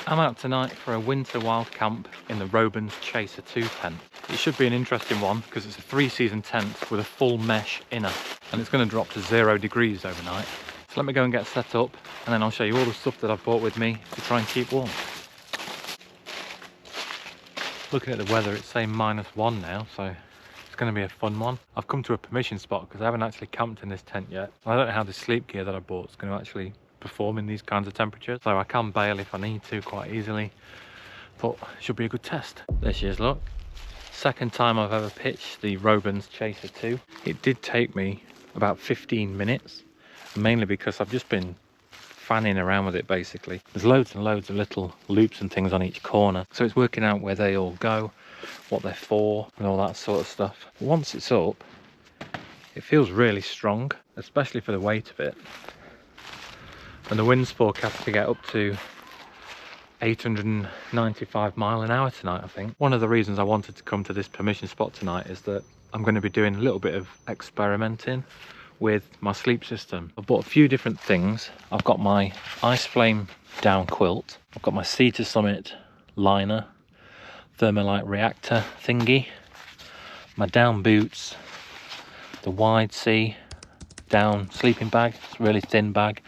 I'm out tonight for a winter wild camp in the Robens Chaser 2 tent. It should be an interesting one because it's a 3-season tent with a full mesh inner, and it's going to drop to 0 degrees overnight. So let me go and get set up, and then I'll show you all the stuff that I've brought with me to try and keep warm. Looking at the weather, it's saying -1 now, so it's going to be a fun one. I've come to a permission spot because I haven't actually camped in this tent yet. I don't know how the sleep gear that I bought is going to actually perform in these kinds of temperatures, so I can bail if I need to quite easily, but it should be a good test. There she is, look. Second time I've ever pitched the Robens Chaser 2. It did take me about 15 minutes, mainly because I've just been fanning around with it basically. There's loads and loads of little loops and things on each corner, so it's working out where they all go, what they're for, and all that sort of stuff. Once it's up, it feels really strong, especially for the weight of it. And the wind's forecast to get up to 895 miles an hour tonight, I think. One of the reasons I wanted to come to this permission spot tonight is that I'm going to be doing a little bit of experimenting with my sleep system. I've bought a few different things. I've got my Ice Flame down quilt. I've got my Sea to Summit liner, thermalite reactor thingy, my down boots, the Widesea down sleeping bag. It's a really thin bag,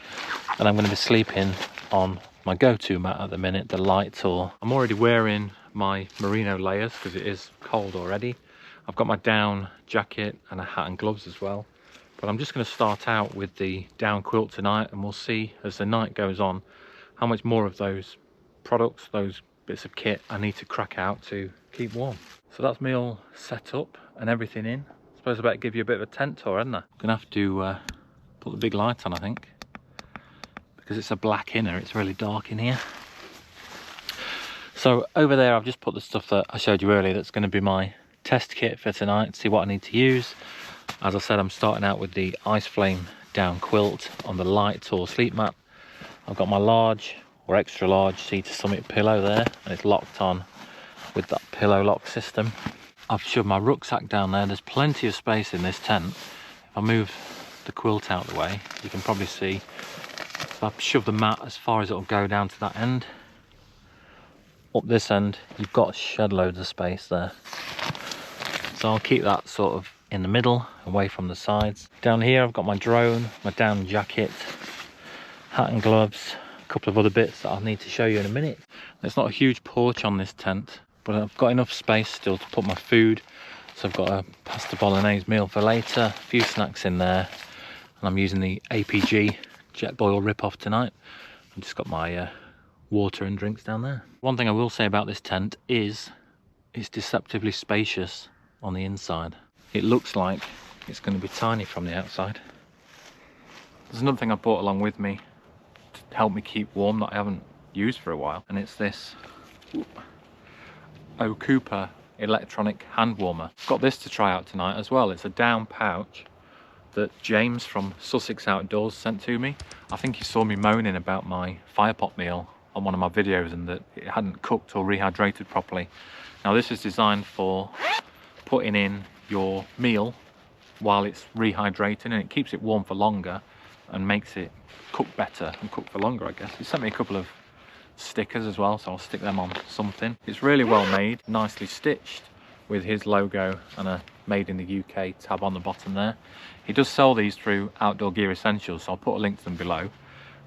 and I'm going to be sleeping on my go-to mat at the minute, the Light Tour. I'm already wearing my merino layers because it is cold already. I've got my down jacket and a hat and gloves as well, but I'm just going to start out with the down quilt tonight, and we'll see as the night goes on how much more of those products, those bits of kit, I need to crack out to keep warm. So that's me all set up and everything in. I suppose I better give you a bit of a tent tour, hadn't I? I'm gonna have to put the big light on, I think, because it's a black inner, it's really dark in here. So over there I've just put the stuff that I showed you earlier that's going to be my test kit for tonight, see what I need to use. As I said, I'm starting out with the Ice Flame down quilt on the Light Tour sleep mat. I've got my large or extra large Sea to Summit pillow there, and it's locked on with that pillow lock system. I've shoved my rucksack down there. There's plenty of space in this tent. If I move the quilt out of the way, you can probably see if I shove the mat as far as it'll go down to that end. Up this end, you've got shed loads of space there. So I'll keep that sort of in the middle, away from the sides. Down here, I've got my drone, my down jacket, hat and gloves, a couple of other bits that I'll need to show you in a minute. There's not a huge porch on this tent, but I've got enough space still to put my food. So I've got a pasta bolognese meal for later, a few snacks in there, and I'm using the APG jet boil rip-off tonight. I've just got my water and drinks down there. One thing I will say about this tent is it's deceptively spacious on the inside. It looks like it's going to be tiny from the outside. There's another thing I brought along with me to help me keep warm that I haven't used for a while, and it's this Ocoopa electronic hand warmer. Got this to try out tonight as well. It's a down pouch that James from Sussex Outdoors sent to me. I think he saw me moaning about my fire pot meal on one of my videos and that it hadn't cooked or rehydrated properly. Now this is designed for putting in your meal while it's rehydrating, and it keeps it warm for longer and makes it cook better and cook for longer, I guess. He sent me a couple of stickers as well, so I'll stick them on something. It's really well made, nicely stitched with his logo and a made in the UK tab on the bottom there. He does sell these through Outdoor Gear Essentials, so I'll put a link to them below,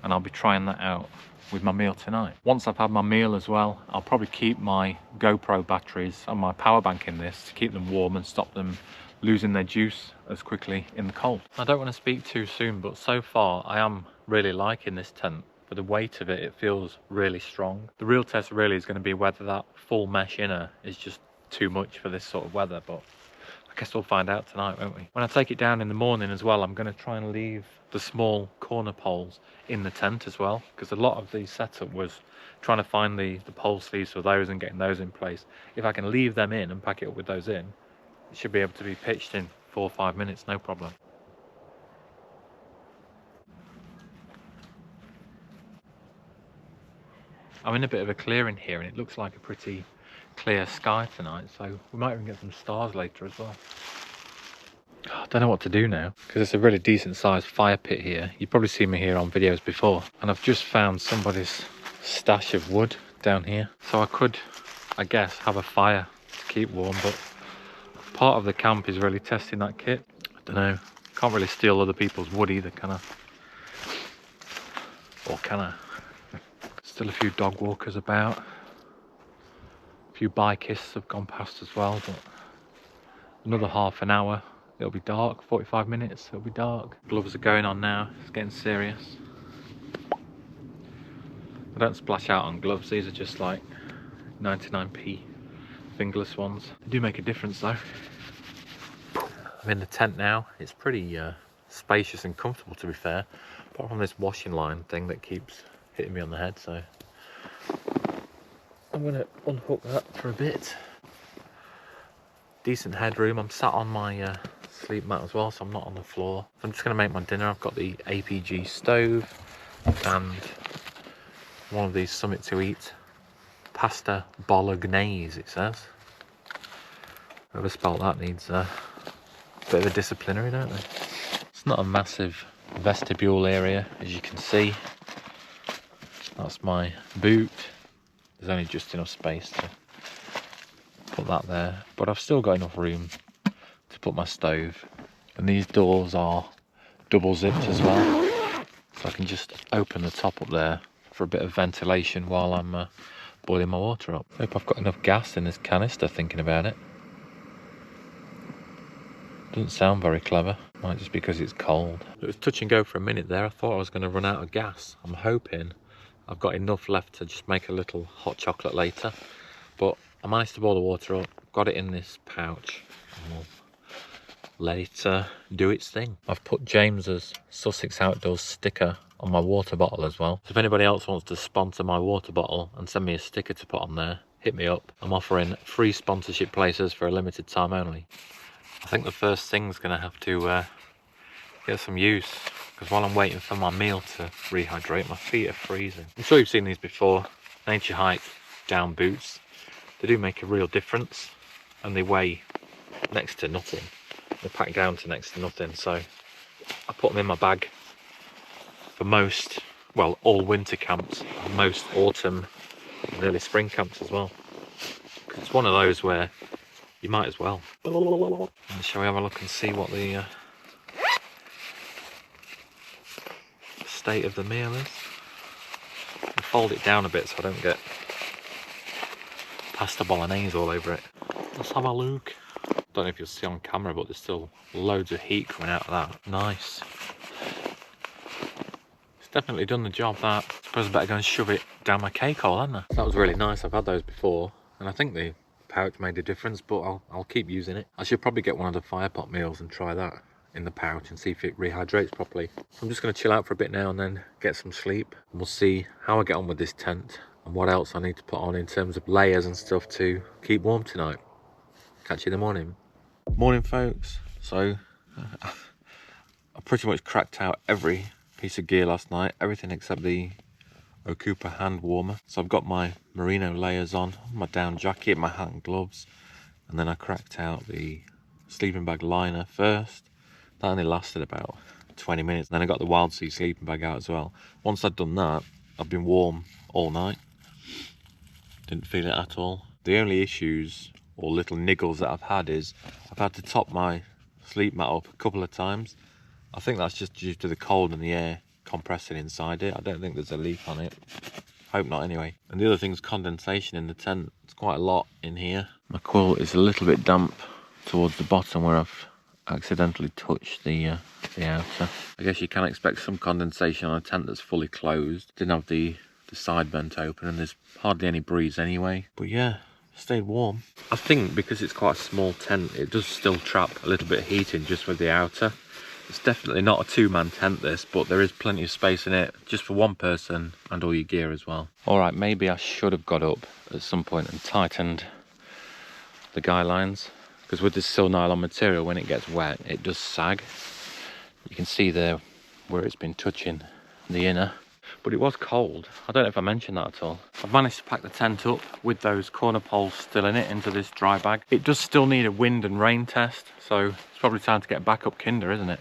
and I'll be trying that out with my meal tonight. Once I've had my meal as well, I'll probably keep my GoPro batteries and my power bank in this to keep them warm and stop them losing their juice as quickly in the cold. I don't want to speak too soon, but so far I am really liking this tent. For the weight of it, it feels really strong. The real test really is going to be whether that full mesh inner is just too much for this sort of weather, but I guess we'll find out tonight, won't we? When I take it down in the morning as well, I'm going to try and leave the small corner poles in the tent as well, because a lot of the setup was trying to find the pole sleeves for those and getting those in place. If I can leave them in and pack it up with those in, it should be able to be pitched in 4 or 5 minutes, no problem. I'm in a bit of a clearing here, and it looks like a pretty clear sky tonight, so we might even get some stars later as well. I don't know what to do now, because it's a really decent sized fire pit here. You've probably seen me here on videos before, and I've just found somebody's stash of wood down here. So I could, I guess, have a fire to keep warm, but part of the camp is really testing that kit. I don't know, can't really steal other people's wood either, can I? Or can I? Still a few dog walkers about. A few bikists have gone past as well, but another half an hour, it'll be dark. 45 minutes, it'll be dark. Gloves are going on now, it's getting serious. I don't splash out on gloves, these are just like 99p fingerless ones. They do make a difference though. I'm in the tent now. It's pretty spacious and comfortable, to be fair, apart from this washing line thing that keeps hitting me on the head, so I'm going to unhook that for a bit. Decent headroom. I'm sat on my sleep mat as well, so I'm not on the floor. I'm just going to make my dinner. I've got the APG stove and one of these Summit to Eat pasta bolognese, it says. Whoever spelt that needs a bit of a disciplinary, don't they? It's not a massive vestibule area, as you can see. That's my boot. There's only just enough space to put that there, but I've still got enough room to put my stove. And these doors are double zipped as well, so I can just open the top up there for a bit of ventilation while I'm boiling my water up. Hope I've got enough gas in this canister, thinking about it. Doesn't sound very clever, might just because it's cold. It was touch and go for a minute there. I thought I was going to run out of gas. I'm hoping I've got enough left to just make a little hot chocolate later, but I managed to boil the water up, got it in this pouch, and we'll let it do its thing. I've put James's Sussex Outdoors sticker on my water bottle as well. So if anybody else wants to sponsor my water bottle and send me a sticker to put on there, hit me up. I'm offering free sponsorship places for a limited time only. I think the first thing's going to have to get some use, because while I'm waiting for my meal to rehydrate, my feet are freezing. I'm sure you've seen these before. Naturehike down boots. They do make a real difference, and they weigh next to nothing. They're packed down to next to nothing, so I put them in my bag for most, well, all winter camps, and most autumn and early spring camps as well. It's one of those where you might as well. And shall we have a look and see what the state of the meal is? I'll fold it down a bit so I don't get pasta bolognese all over it. Let's have a look. Don't know if you'll see on camera, but there's still loads of heat coming out of that. Nice. It's definitely done the job, that. I suppose I better go and shove it down my cake hole, hadn't I? That was really nice. I've had those before, and I think the pouch made a difference, but I'll keep using it. I should probably get one of the fire pot meals and try that in the pouch and see if it rehydrates properly. I'm just going to chill out for a bit now and then get some sleep, and we'll see how I get on with this tent and what else I need to put on in terms of layers and stuff to keep warm tonight. Catch you in the morning. Morning, folks. So I pretty much cracked out every piece of gear last night, everything except the Ocoopa hand warmer. So I've got my merino layers on, my down jacket, my hat and gloves, and then I cracked out the sleeping bag liner first. That only lasted about 20 minutes. And then I got the Widesea sleeping bag out as well. Once I'd done that, I've been warm all night. Didn't feel it at all. The only issues or little niggles that I've had is I've had to top my sleep mat up a couple of times. I think that's just due to the cold and the air compressing inside it. I don't think there's a leak on it. Hope not anyway. And the other thing is condensation in the tent. It's quite a lot in here. My quilt is a little bit damp towards the bottom where I've accidentally touched the outer. I guess you can expect some condensation on a tent that's fully closed. Didn't have the side vent open, and there's hardly any breeze anyway. But yeah, stayed warm. I think because it's quite a small tent, it does still trap a little bit of heat in just with the outer. It's definitely not a two-man tent this, but there is plenty of space in it just for one person and all your gear as well. Alright, maybe I should have got up at some point and tightened the guy lines, because with this silk nylon material, when it gets wet, it does sag. You can see there where it's been touching the inner. But it was cold. I don't know if I mentioned that at all. I've managed to pack the tent up with those corner poles still in it into this dry bag. It does still need a wind and rain test, so it's probably time to get back up kinder, isn't it?